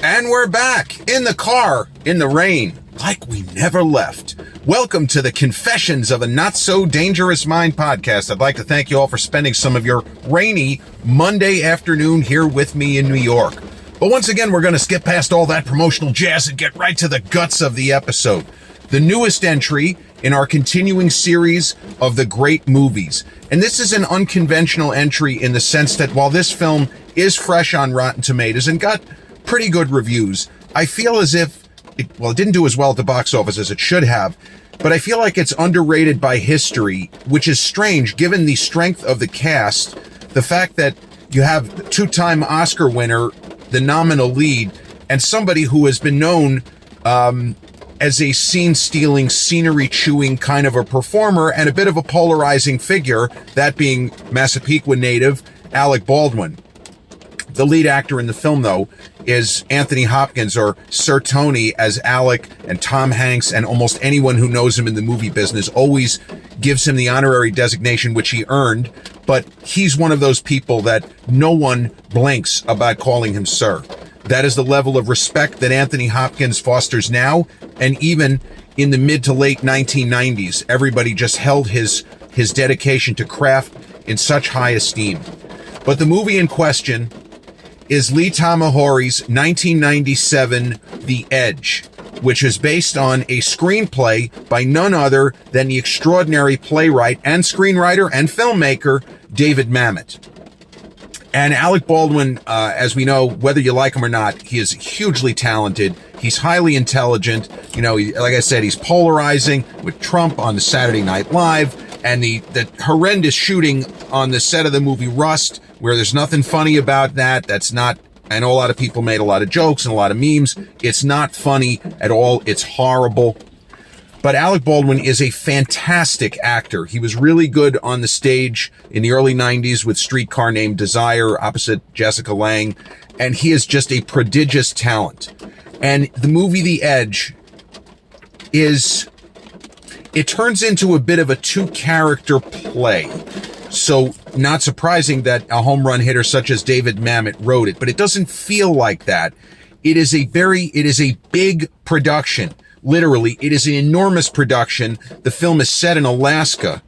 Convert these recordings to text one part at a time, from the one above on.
And we're back in the car, in the rain, like we never left. Welcome to the Confessions of a Not So Dangerous Mind podcast. I'd like to thank you all for spending some of your rainy Monday afternoon here with me in New York. But once again, we're going to skip past all that promotional jazz and get right to the guts of the episode. The newest entry in our continuing series of the great movies. And this is an unconventional entry in the sense that while this film is fresh on Rotten Tomatoes and got pretty good reviews, I feel as if it didn't do as well at the box office as it should have, but I feel like it's underrated by history, which is strange given the strength of the cast, the fact that you have two-time Oscar winner, the nominal lead, and somebody who has been known as a scene-stealing, scenery-chewing kind of a performer and a bit of a polarizing figure, that being Massapequa native Alec Baldwin. The lead actor in the film, though, is Anthony Hopkins, or Sir Tony, as Alec, and Tom Hanks and almost anyone who knows him in the movie business always gives him the honorary designation, which he earned, but he's one of those people that no one blinks about calling him Sir. That is the level of respect that Anthony Hopkins fosters now, and even in the mid to late 1990s, everybody just held his dedication to craft in such high esteem. But the movie in question is Lee Tamahori's 1997 The Edge, which is based on a screenplay by none other than the extraordinary playwright and screenwriter and filmmaker David Mamet. And Alec Baldwin, as we know, whether you like him or not, he is hugely talented. He's highly intelligent. You know, like I said, he's polarizing with Trump on the Saturday Night Live and the horrendous shooting on the set of the movie Rust, where there's nothing funny about that. That's not, I know a lot of people made a lot of jokes and a lot of memes. It's not funny at all. It's horrible. But Alec Baldwin is a fantastic actor. He was really good on the stage in the early 90s with Streetcar Named Desire opposite Jessica Lange. And he is just a prodigious talent. And the movie The Edge it turns into a bit of a two-character play. So not surprising that a home run hitter such as David Mamet wrote it, but it doesn't feel like that. It is a big production. Literally, it is an enormous production. The film is set in Alaska,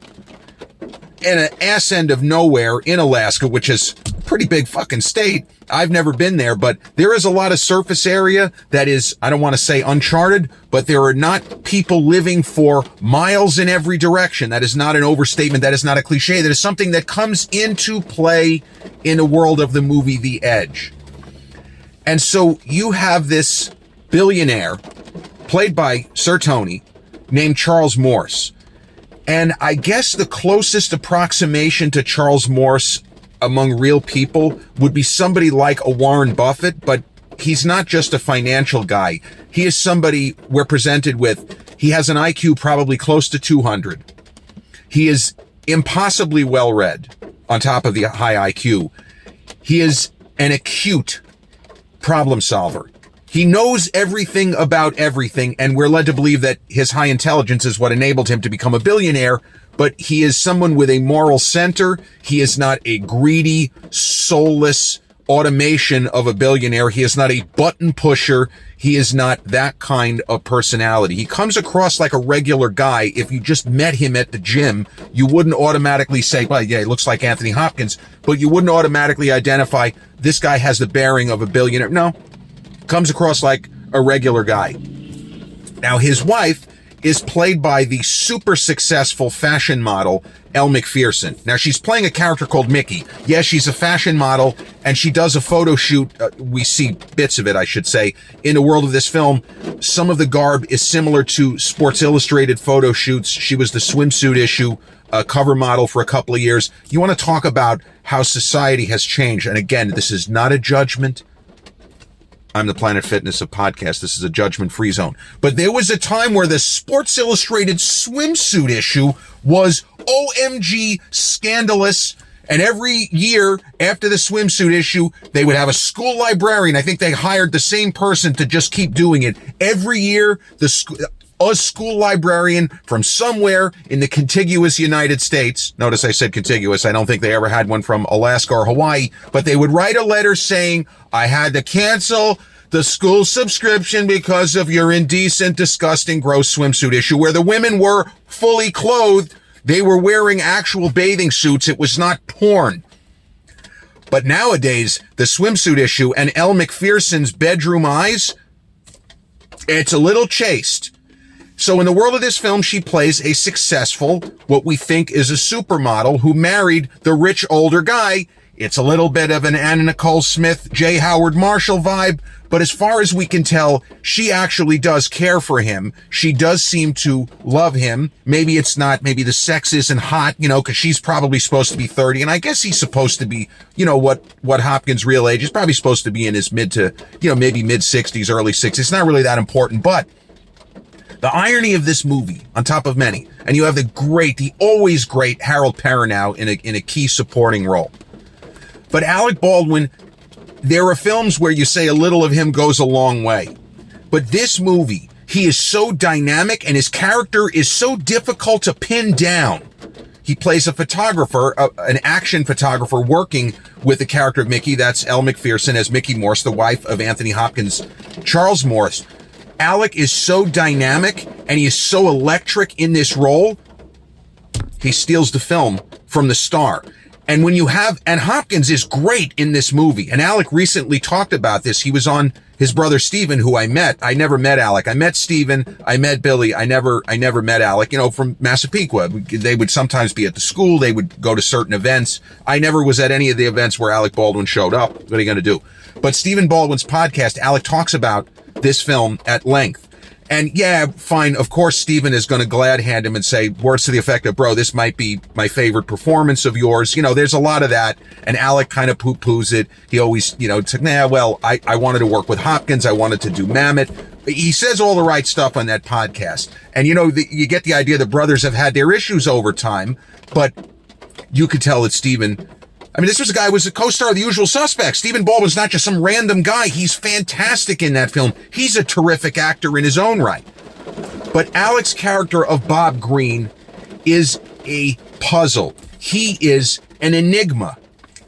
in an ass end of nowhere in Alaska, which is a pretty big fucking state. I've never been there, but there is a lot of surface area that is, I don't want to say uncharted, but there are not people living for miles in every direction. That is not an overstatement. That is not a cliche. That is something that comes into play in the world of the movie The Edge. And so you have this billionaire, played by Sir Tony, named Charles Morse. And I guess the closest approximation to Charles Morse among real people would be somebody like a Warren Buffett, but he's not just a financial guy. He is somebody we're presented with. He has an IQ probably close to 200. He is impossibly well-read on top of the high IQ. He is an acute problem solver. He knows everything about everything, and we're led to believe that his high intelligence is what enabled him to become a billionaire, but he is someone with a moral center. He is not a greedy, soulless automation of a billionaire. He is not a button pusher. He is not that kind of personality. He comes across like a regular guy. If you just met him at the gym, you wouldn't automatically say, well, yeah, he looks like Anthony Hopkins, but you wouldn't automatically identify this guy has the bearing of a billionaire. No. Comes across like a regular guy. Now, his wife is played by the super successful fashion model, Elle Macpherson. Now, she's playing a character called Mickey. Yes, she's a fashion model, and she does a photo shoot. We see bits of it, I should say, in the world of this film. Some of the garb is similar to Sports Illustrated photo shoots. She was the swimsuit issue cover model for a couple of years. You want to talk about how society has changed. And again, this is not a judgment. I'm the Planet Fitness of podcasts. This is a judgment-free zone. But there was a time where the Sports Illustrated swimsuit issue was OMG scandalous. And every year after the swimsuit issue, they would have a school librarian. I think they hired the same person to just keep doing it. Every year, a school librarian from somewhere in the contiguous United States. Notice I said contiguous. I don't think they ever had one from Alaska or Hawaii, but they would write a letter saying, I had to cancel the school subscription because of your indecent, disgusting, gross swimsuit issue where the women were fully clothed. They were wearing actual bathing suits. It was not porn. But nowadays, the swimsuit issue and Elle Macpherson's bedroom eyes, it's a little chaste. So in the world of this film, she plays a successful, what we think is a supermodel who married the rich older guy. It's a little bit of an Anna Nicole Smith, J. Howard Marshall vibe, but as far as we can tell, she actually does care for him. She does seem to love him. Maybe it's not, maybe the sex isn't hot, because she's probably supposed to be 30, and I guess he's supposed to be, what Hopkins' real age is, probably supposed to be in his mid to, maybe mid 60s, early 60s. It's not really that important, but the irony of this movie, on top of many, and you have the always great Harold Perrineau in a key supporting role. But Alec Baldwin, there are films where you say a little of him goes a long way. But this movie, he is so dynamic and his character is so difficult to pin down. He plays a photographer, an action photographer working with the character of Mickey. That's Elle Macpherson as Mickey Morse, the wife of Anthony Hopkins, Charles Morse. Alec is so dynamic and he is so electric in this role. He steals the film from the star. And and Hopkins is great in this movie. And Alec recently talked about this. He was on his brother Stephen, who I met. I never met Alec. I met Stephen. I met Billy. I never met Alec, from Massapequa. They would sometimes be at the school. They would go to certain events. I never was at any of the events where Alec Baldwin showed up. What are you going to do? But Stephen Baldwin's podcast, Alec talks about this film at length. And yeah, fine. Of course, Stephen is going to glad hand him and say words to the effect of, bro, this might be my favorite performance of yours. There's a lot of that. And Alec kind of poo-poos it. He always, it's like, I wanted to work with Hopkins. I wanted to do Mamet. He says all the right stuff on that podcast. And, you get the idea the brothers have had their issues over time, but you could tell that Stephen, this was a guy who was a co-star of The Usual Suspects. Stephen Baldwin's not just some random guy. He's fantastic in that film. He's a terrific actor in his own right. But Alec's character of Bob Green is a puzzle. He is an enigma.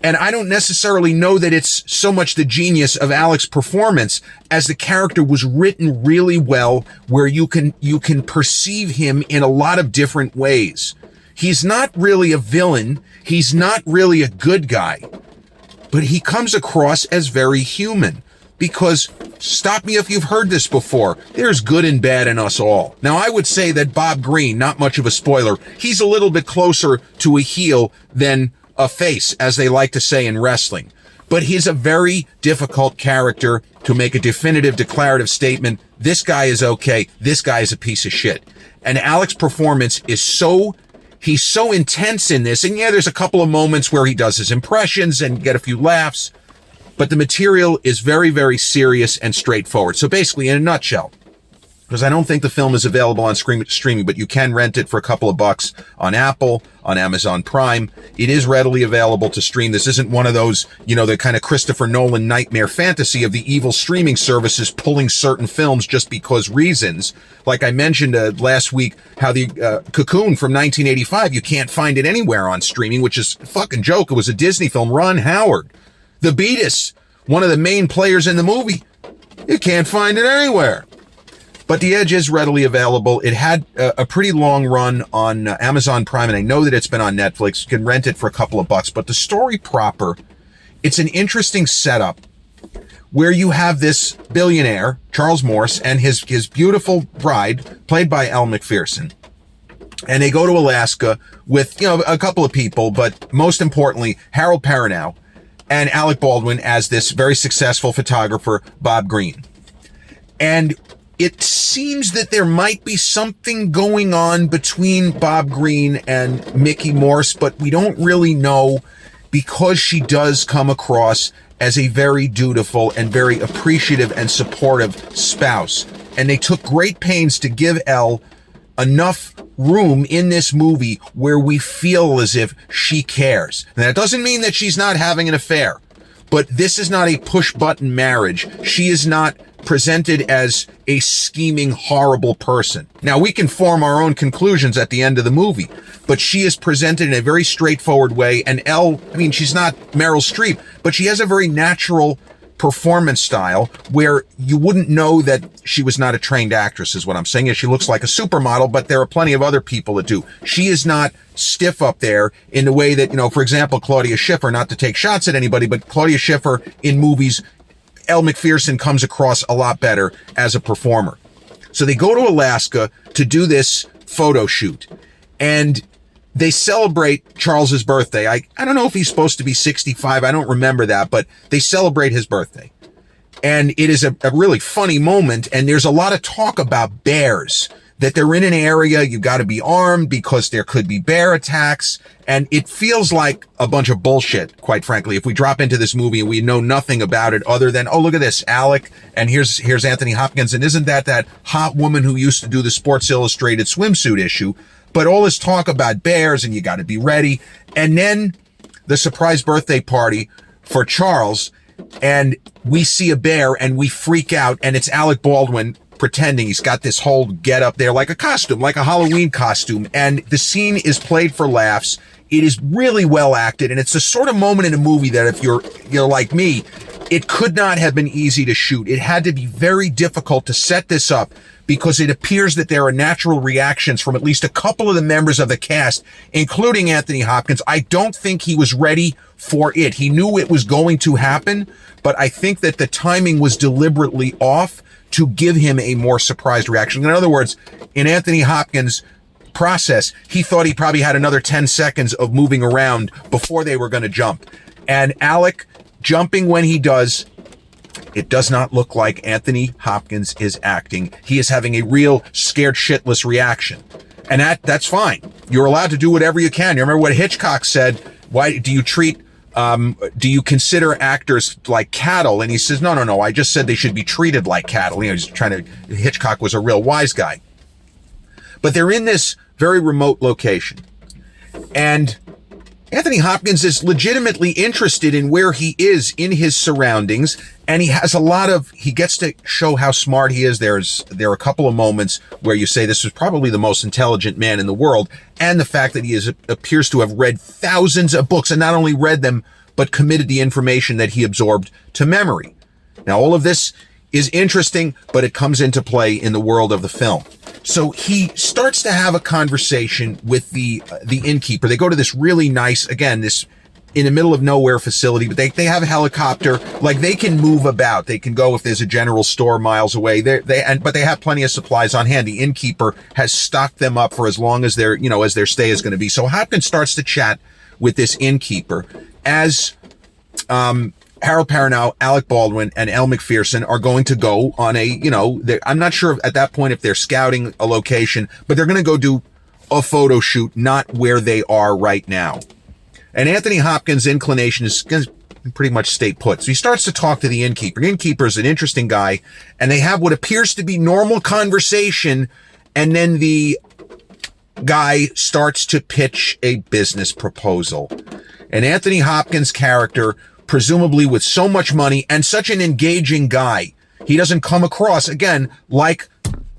And I don't necessarily know that it's so much the genius of Alec's performance as the character was written really well, where you can perceive him in a lot of different ways. He's not really a villain. He's not really a good guy, but he comes across as very human because, stop me if you've heard this before, there's good and bad in us all. Now, I would say that Bob Green, not much of a spoiler, he's a little bit closer to a heel than a face, as they like to say in wrestling. But he's a very difficult character to make a definitive declarative statement. This guy is okay. This guy is a piece of shit. And Alec's performance is he's so intense in this. And yeah, there's a couple of moments where he does his impressions and get a few laughs, but the material is very, very serious and straightforward. So basically, in a nutshell, because I don't think the film is available on streaming, but you can rent it for a couple of bucks on Apple, on Amazon Prime. It is readily available to stream. This isn't one of those, the kind of Christopher Nolan nightmare fantasy of the evil streaming services pulling certain films just because reasons. Like I mentioned last week, how the Cocoon from 1985, you can't find it anywhere on streaming, which is a fucking joke. It was a Disney film. Ron Howard, the Beatus, one of the main players in the movie. You can't find it anywhere. But The Edge is readily available. It had a pretty long run on Amazon Prime, and I know that it's been on Netflix. You can rent it for a couple of bucks. But the story proper, it's an interesting setup where you have this billionaire, Charles Morse, and his beautiful bride, played by Elle Macpherson. And they go to Alaska with, a couple of people, but most importantly, Harold Perrineau and Alec Baldwin as this very successful photographer, Bob Green. And it seems that there might be something going on between Bob Green and Mickey Morse, but we don't really know because she does come across as a very dutiful and very appreciative and supportive spouse. And they took great pains to give Elle enough room in this movie where we feel as if she cares. Now, that doesn't mean that she's not having an affair, but this is not a push-button marriage. She is not presented as a scheming, horrible person. Now, we can form our own conclusions at the end of the movie, but she is presented in a very straightforward way. And Elle, she's not Meryl Streep, but she has a very natural performance style where you wouldn't know that she was not a trained actress, is what I'm saying. She looks like a supermodel, but there are plenty of other people that do. She is not stiff up there in the way that, for example, Claudia Schiffer, not to take shots at anybody, but Claudia Schiffer in movies, Elle Macpherson comes across a lot better as a performer. So they go to Alaska to do this photo shoot, and they celebrate Charles's birthday. I don't know if he's supposed to be 65. I don't remember that, but they celebrate his birthday. And it is a really funny moment. And there's a lot of talk about bears, that they're in an area, you got to be armed because there could be bear attacks. And it feels like a bunch of bullshit, quite frankly, if we drop into this movie and we know nothing about it other than, oh, look at this, Alec, and here's Anthony Hopkins. And isn't that hot woman who used to do the Sports Illustrated swimsuit issue? But all this talk about bears and you got to be ready. And then the surprise birthday party for Charles, and we see a bear and we freak out, and it's Alec Baldwin pretending. He's got this whole get up there like a costume, like a Halloween costume. And the scene is played for laughs. It is really well acted. And it's the sort of moment in a movie that if you're like me, it could not have been easy to shoot. It had to be very difficult to set this up because it appears that there are natural reactions from at least a couple of the members of the cast, including Anthony Hopkins. I don't think he was ready for it. He knew it was going to happen, but I think that the timing was deliberately off to give him a more surprised reaction. In other words, in Anthony Hopkins' process, he thought he probably had another 10 seconds of moving around before they were going to jump. And Alec jumping when he does, it does not look like Anthony Hopkins is acting. He is having a real scared shitless reaction. And that's fine. You're allowed to do whatever you can. You remember what Hitchcock said? Why do you consider actors like cattle? And he says, no. I just said they should be treated like cattle. Hitchcock was a real wise guy. But they're in this very remote location. And Anthony Hopkins is legitimately interested in where he is in his surroundings. And he gets to show how smart he is. There are a couple of moments where you say this is probably the most intelligent man in the world. And the fact that he appears to have read thousands of books, and not only read them, but committed the information that he absorbed to memory. Now, all of this is interesting, but it comes into play in the world of the film. So he starts to have a conversation with the innkeeper. They go to this really nice, again, this in the middle of nowhere facility, but they have a helicopter. Like, they can move about. They can go if there's a general store miles away. But they have plenty of supplies on hand. The innkeeper has stocked them up for as long as their stay is going to be. So Hopkins starts to chat with this innkeeper as Harold Perrineau, Alec Baldwin, and Elle Macpherson are going to go on I'm not sure at that point if they're scouting a location, but they're going to go do a photo shoot, not where they are right now. And Anthony Hopkins' inclination is going to pretty much stay put. So he starts to talk to the innkeeper. The innkeeper is an interesting guy, and they have what appears to be normal conversation, and then the guy starts to pitch a business proposal. And Anthony Hopkins' character, presumably with so much money and such an engaging guy, he doesn't come across, again, like,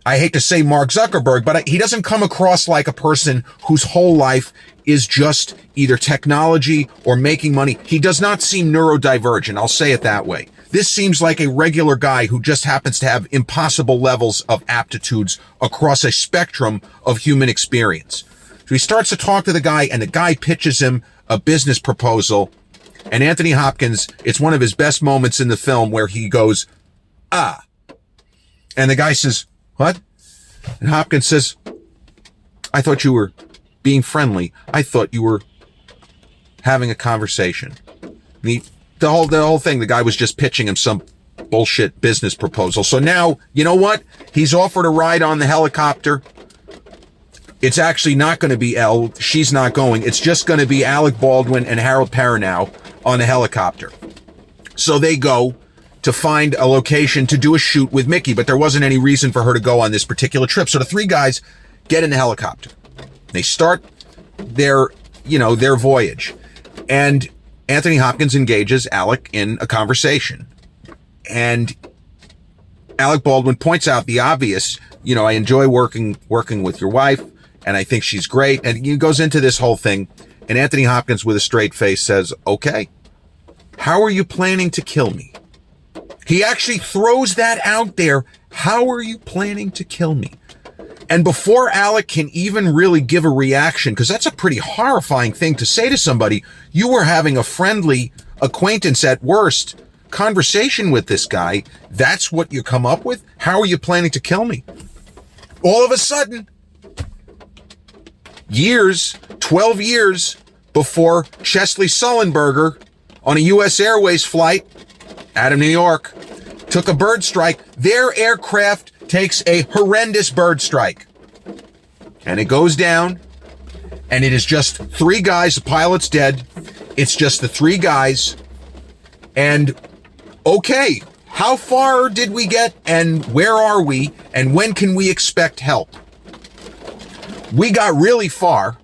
I hate to say Mark Zuckerberg, but he doesn't come across like a person whose whole life is just either technology or making money. He does not seem neurodivergent, I'll say it that way. This seems like a regular guy who just happens to have impossible levels of aptitudes across a spectrum of human experience. So he starts to talk to the guy, and the guy pitches him a business proposal. And Anthony Hopkins, it's one of his best moments in the film where he goes, ah. And the guy says, what? And Hopkins says, I thought you were being friendly. I thought you were having a conversation. The whole thing, the guy was just pitching him some bullshit business proposal. So now, you know what? He's offered a ride on the helicopter. It's actually not going to be Elle. She's not going. It's just going to be Alec Baldwin and Harold Perrineau on the helicopter. So they go to find a location to do a shoot with Mickey, but there wasn't any reason for her to go on this particular trip. So the three guys get in the helicopter. They start their voyage. And Anthony Hopkins engages Alec in a conversation. And Alec Baldwin points out the obvious, I enjoy working with your wife, and I think she's great. And he goes into this whole thing. And Anthony Hopkins, with a straight face, says, okay, how are you planning to kill me? He actually throws that out there. How are you planning to kill me? And before Alec can even really give a reaction, because that's a pretty horrifying thing to say to somebody, you were having a friendly acquaintance at worst conversation with this guy. That's what you come up with? How are you planning to kill me? All of a sudden, 12 years before Chesley Sullenberger on a U.S. Airways flight out of New York took a bird strike, their aircraft takes a horrendous bird strike. And it goes down, and it is just 3 guys, the pilot's dead. It's just the 3 guys. And, okay, how far did we get, and where are we, and when can we expect help? We got really far.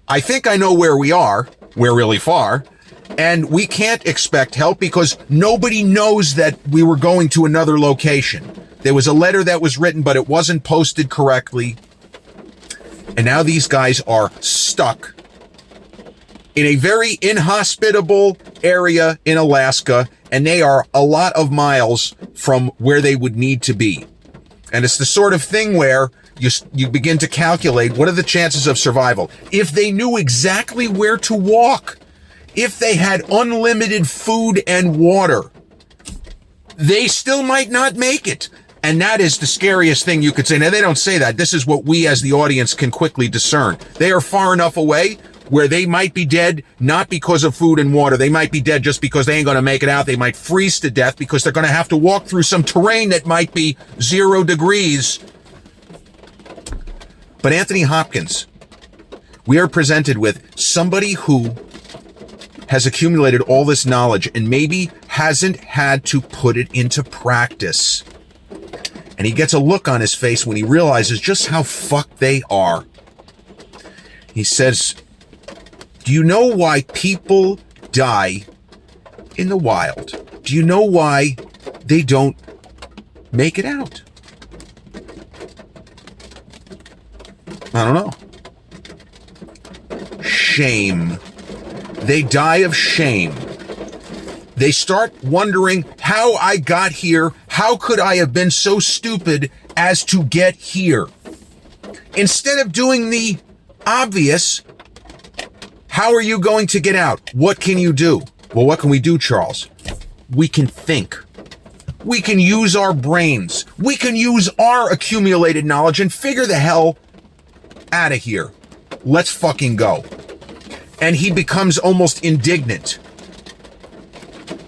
I think I know where we are. We're really far. And we can't expect help because nobody knows that we were going to another location. There was a letter that was written, but it wasn't posted correctly. And now these guys are stuck in a very inhospitable area in Alaska, and they are a lot of miles from where they would need to be. And it's the sort of thing where you begin to calculate, what are the chances of survival? If they knew exactly where to walk, if they had unlimited food and water, they still might not make it. And that is the scariest thing you could say. Now, they don't say that. This is what we as the audience can quickly discern. They are far enough away where they might be dead, not because of food and water. They might be dead just because they ain't going to make it out. They might freeze to death because they're going to have to walk through some terrain that might be 0 degrees. But Anthony Hopkins, we are presented with somebody who has accumulated all this knowledge and maybe hasn't had to put it into practice. And he gets a look on his face when he realizes just how fucked they are. He says, do you know why people die in the wild? Do you know why they don't make it out? I don't know. Shame. They die of shame. They start wondering how I got here. How could I have been so stupid as to get here? Instead of doing the obvious, how are you going to get out? What can you do? Well, what can we do, Charles? We can think. We can use our brains. We can use our accumulated knowledge and figure the hell out of here. Let's fucking go. And he becomes almost indignant.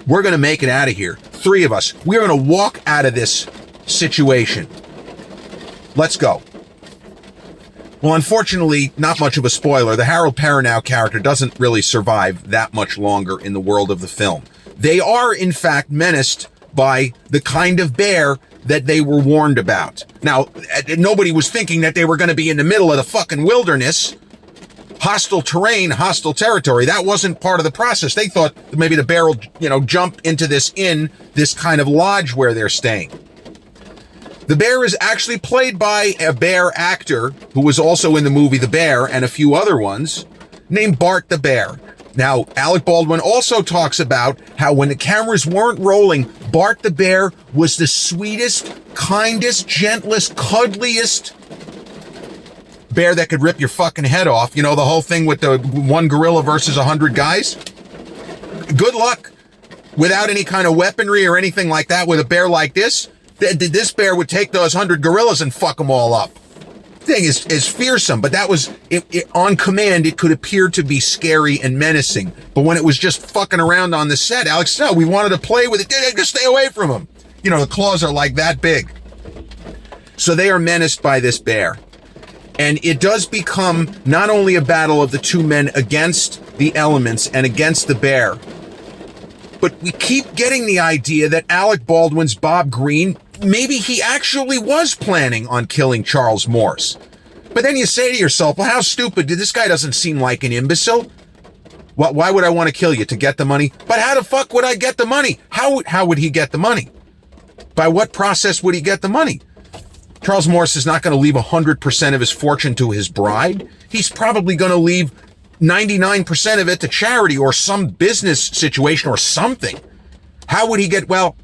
We're going to make it out of here. 3 of us. We're going to walk out of this situation. Let's go. Well, unfortunately, not much of a spoiler. The Harold Perrineau character doesn't really survive that much longer in the world of the film. They are, in fact, menaced by the kind of bear that they were warned about. Now, nobody was thinking that they were going to be in the middle of the fucking wilderness. Hostile terrain, hostile territory. That wasn't part of the process. They thought that maybe the bear will, jump into this inn, this kind of lodge where they're staying. The bear is actually played by a bear actor who was also in the movie The Bear and a few other ones, named Bart the Bear. Now, Alec Baldwin also talks about how when the cameras weren't rolling, Bart the Bear was the sweetest, kindest, gentlest, cuddliest bear that could rip your fucking head off. You know, the whole thing with the 1 gorilla versus 100 guys. Good luck without any kind of weaponry or anything like that with a bear like this. This bear would take those 100 gorillas and fuck them all up. Thing is fearsome, but that was it on command. It could appear to be scary and menacing, but when it was just fucking around on the set, Alex, no, we wanted to play with it. Just stay away from him. The claws are like that big. So they are menaced by this bear. And it does become not only a battle of the 2 men against the elements and against the bear, but we keep getting the idea that Alec Baldwin's Bob Green, maybe he actually was planning on killing Charles Morse. But then you say to yourself, well, how stupid? This guy doesn't seem like an imbecile. Why would I want to kill you? To get the money? But how the fuck would I get the money? How would he get the money? By what process would he get the money? Charles Morse is not going to leave 100% of his fortune to his bride. He's probably going to leave 99% of it to charity or some business situation or something. How would he get, well,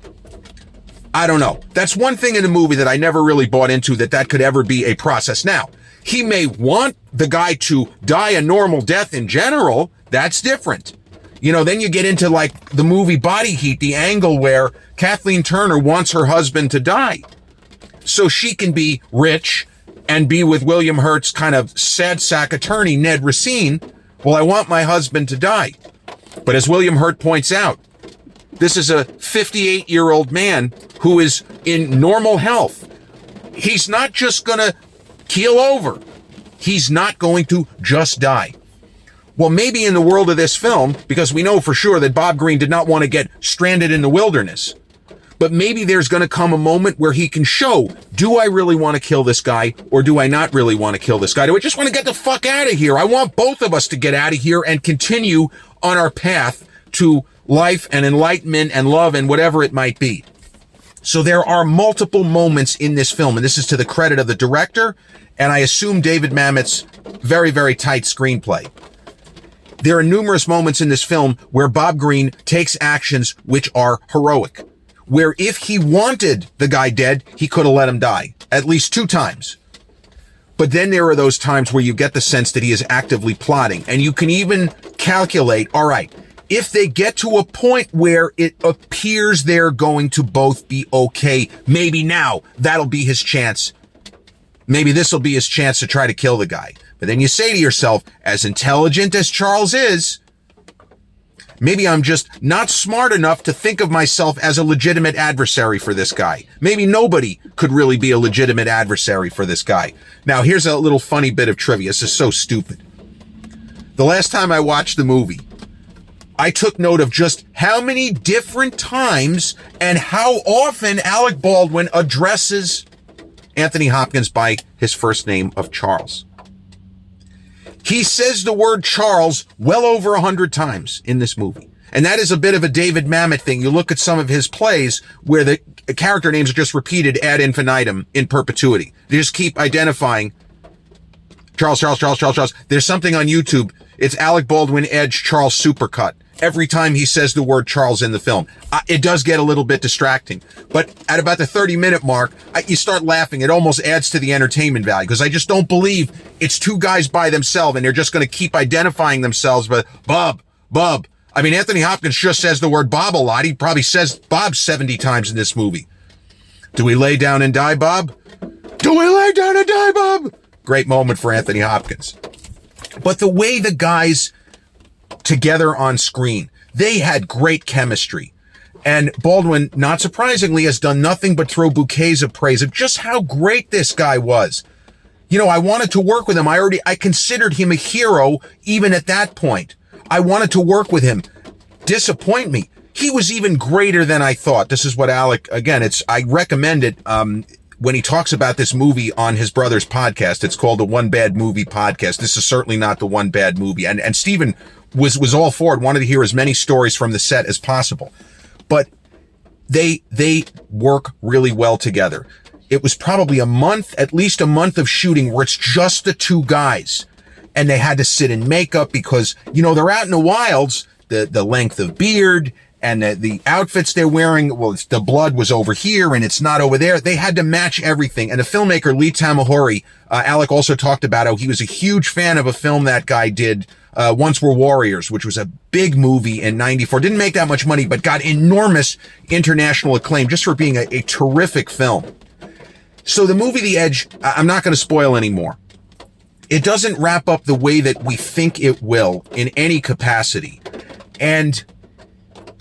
I don't know. That's one thing in the movie that I never really bought into, that could ever be a process. Now, he may want the guy to die a normal death in general. That's different. You know, then you get into like the movie Body Heat, the angle where Kathleen Turner wants her husband to die so she can be rich and be with William Hurt's kind of sad sack attorney, Ned Racine. Well, I want my husband to die. But as William Hurt points out, this is a 58-year-old man who is in normal health. He's not just going to keel over. He's not going to just die. Well, maybe in the world of this film, because we know for sure that Bob Greene did not want to get stranded in the wilderness, but maybe there's going to come a moment where he can show, do I really want to kill this guy, or do I not really want to kill this guy? Do I just want to get the fuck out of here? I want both of us to get out of here and continue on our path to life and enlightenment and love and whatever it might be. So there are multiple moments in this film, and this is to the credit of the director, and I assume David Mamet's very, very tight screenplay. There are numerous moments in this film where Bob Greene takes actions which are heroic, where if he wanted the guy dead, he could have let him die at least 2 times. But then there are those times where you get the sense that he is actively plotting, and you can even calculate, all right, if they get to a point where it appears they're going to both be okay, maybe now that'll be his chance. Maybe this will be his chance to try to kill the guy. But then you say to yourself, as intelligent as Charles is, maybe I'm just not smart enough to think of myself as a legitimate adversary for this guy. Maybe nobody could really be a legitimate adversary for this guy. Now, here's a little funny bit of trivia. This is so stupid. The last time I watched the movie, I took note of just how many different times and how often Alec Baldwin addresses Anthony Hopkins by his first name of Charles. He says the word Charles well over 100 times in this movie. And that is a bit of a David Mamet thing. You look at some of his plays where the character names are just repeated ad infinitum in perpetuity. They just keep identifying Charles. There's something on YouTube. It's Alec Baldwin Edge Charles Supercut. Every time he says the word Charles in the film. It does get a little bit distracting. But at about the 30-minute mark, you start laughing. It almost adds to the entertainment value, because I just don't believe it's 2 guys by themselves and they're just going to keep identifying themselves with Bob. I mean, Anthony Hopkins just says the word Bob a lot. He probably says Bob 70 times in this movie. Do we lay down and die, Bob? Do we lay down and die, Bob? Great moment for Anthony Hopkins. But the way the guys together on screen, they had great chemistry. And Baldwin, not surprisingly, has done nothing but throw bouquets of praise of just how great this guy was. You know, I wanted to work with him. I considered him a hero even at that point. I wanted to work with him. Disappoint me. He was even greater than I thought. This is what Alec, again, I recommend it, when he talks about this movie on his brother's podcast. It's called the One Bad Movie Podcast. This is certainly not the one bad movie. And Stephen was all for it, wanted to hear as many stories from the set as possible. But they work really well together. It was probably at least a month of shooting where it's just the 2 guys. And they had to sit in makeup because, you know, they're out in the wilds, the length of beard and the outfits they're wearing, well, the blood was over here and it's not over there. They had to match everything. And the filmmaker, Lee Tamahori, Alec also talked about how he was a huge fan of a film that guy did, Once Were Warriors, which was a big movie in 94. Didn't make that much money, but got enormous international acclaim just for being a terrific film. So the movie The Edge, I'm not going to spoil anymore. It doesn't wrap up the way that we think it will in any capacity. And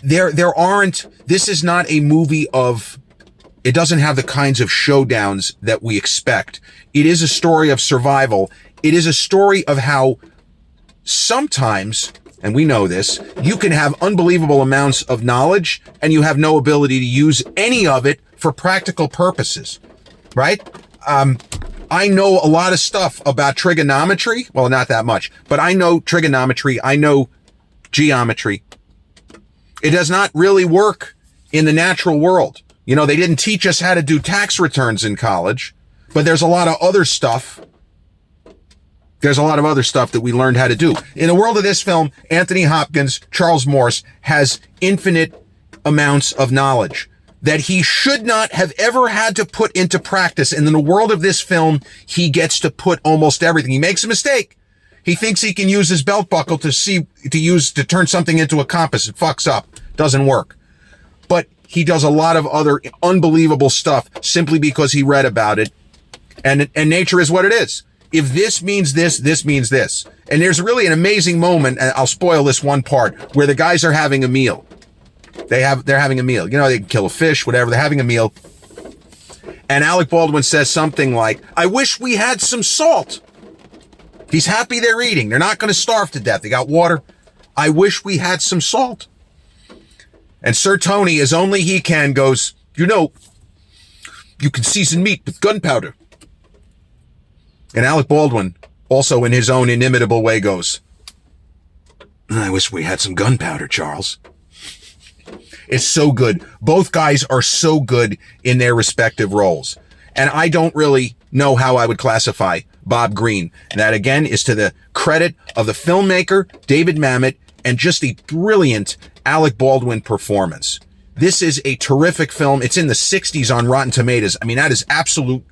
this is not a movie it doesn't have the kinds of showdowns that we expect. It is a story of survival. It is a story of how sometimes, and we know this, you can have unbelievable amounts of knowledge and you have no ability to use any of it for practical purposes, right? I know a lot of stuff about trigonometry. Well, not that much, but I know trigonometry. I know geometry. It does not really work in the natural world. You know, they didn't teach us how to do tax returns in college, but there's a lot of other stuff. There's a lot of other stuff that we learned how to do. In the world of this film, Anthony Hopkins, Charles Morse, has infinite amounts of knowledge that he should not have ever had to put into practice. And in the world of this film, he gets to put almost everything. He makes a mistake. He thinks he can use his belt buckle to turn something into a compass. It fucks up. Doesn't work. But he does a lot of other unbelievable stuff simply because he read about it. And nature is what it is. If this means this, this means this. And there's really an amazing moment, and I'll spoil this one part, where the guys are having a meal. They're having a meal. You know, they can kill a fish, whatever. They're having a meal. And Alec Baldwin says something like, "I wish we had some salt." He's happy they're eating. They're not going to starve to death. They got water. "I wish we had some salt." And Sir Tony, as only he can, goes, "You know, you can season meat with gunpowder." And Alec Baldwin, also in his own inimitable way, goes, "I wish we had some gunpowder, Charles." It's so good. Both guys are so good in their respective roles. And I don't really know how I would classify Bob Greene. And that, again, is to the credit of the filmmaker, David Mamet, and just a brilliant Alec Baldwin performance. This is a terrific film. It's in the 60s on Rotten Tomatoes. I mean, that is absolute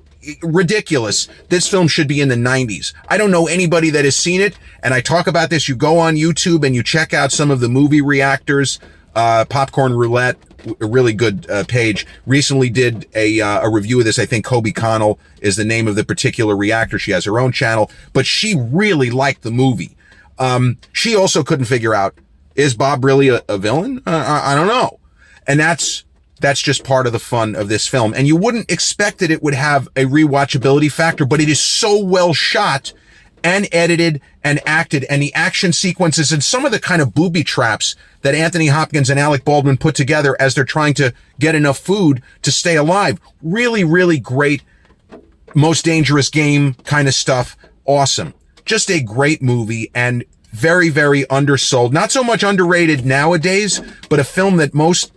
ridiculous. This film should be in the 90s. I don't know anybody that has seen it. And I talk about this. You go on YouTube and you check out some of the movie reactors. Popcorn Roulette, a really good page, recently did a review of this. I think Kobe Connell is the name of the particular reactor. She has her own channel, but she really liked the movie. She also couldn't figure out, is Bob really a villain? I don't know. And that's just part of the fun of this film. And you wouldn't expect that it would have a rewatchability factor, but it is so well shot and edited and acted, and the action sequences and some of the kind of booby traps that Anthony Hopkins and Alec Baldwin put together as they're trying to get enough food to stay alive. Really, really great. Most Dangerous Game kind of stuff. Awesome. Just a great movie and very, very undersold. Not so much underrated nowadays, but a film that most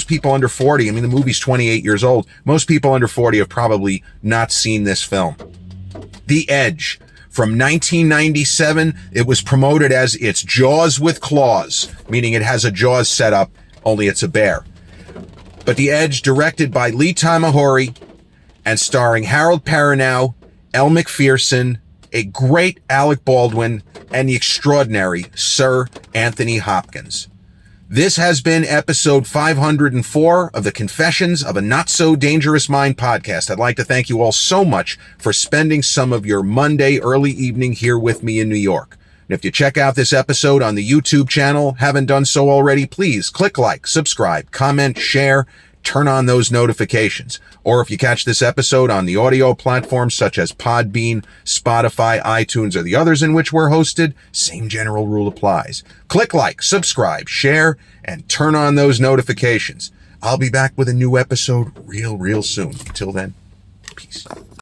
people under 40, I mean, the movie's 28 years old. Most people under 40 have probably not seen this film. The Edge. From 1997, it was promoted as It's Jaws with Claws, meaning it has a Jaws setup, only it's a bear. But The Edge, directed by Lee Tamahori and starring Harold Perrineau, Elle Macpherson, a great Alec Baldwin, and the extraordinary Sir Anthony Hopkins. This has been episode 504 of the Confessions of a Not So Dangerous Mind podcast. I'd like to thank you all so much for spending some of your Monday early evening here with me in New York. And if you check out this episode on the YouTube channel, haven't done so already, please click like, subscribe, comment, share, turn on those notifications. Or if you catch this episode on the audio platforms such as Podbean, Spotify, iTunes, or the others in which we're hosted, same general rule applies. Click like, subscribe, share, and turn on those notifications. I'll be back with a new episode real soon. Until then, peace.